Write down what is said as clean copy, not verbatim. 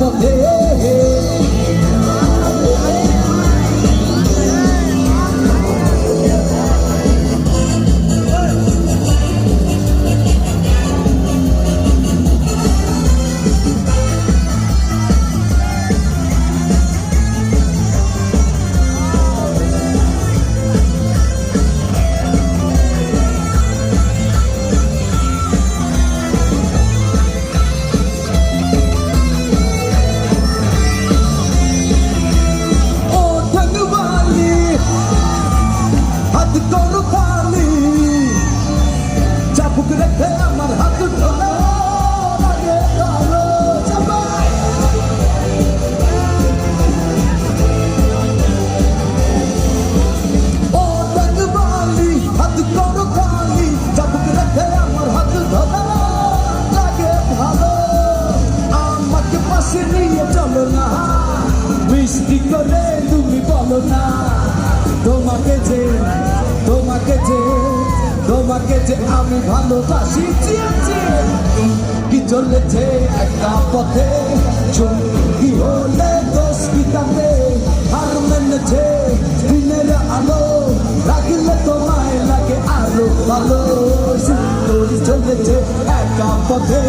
পথে আমার হাত ধরো লাগে ভালো সবাই ও টাঙ্গবালি হাত করো খালি চাবুক রেখে আমার হাত ধরো লাগে ভালো আমাকে পাশে নিয়ে চলো না মিষ্টি করে তুমি বলো না তোমাকে যে আমি ভালোবাসি কি চলেছে একটা পথে চুমকি হলে দোষ পিতাতে হার মেনেছে দিনের আলো রাখলে তোমায় লাগে আরো ভালো চলেছে একটা পথে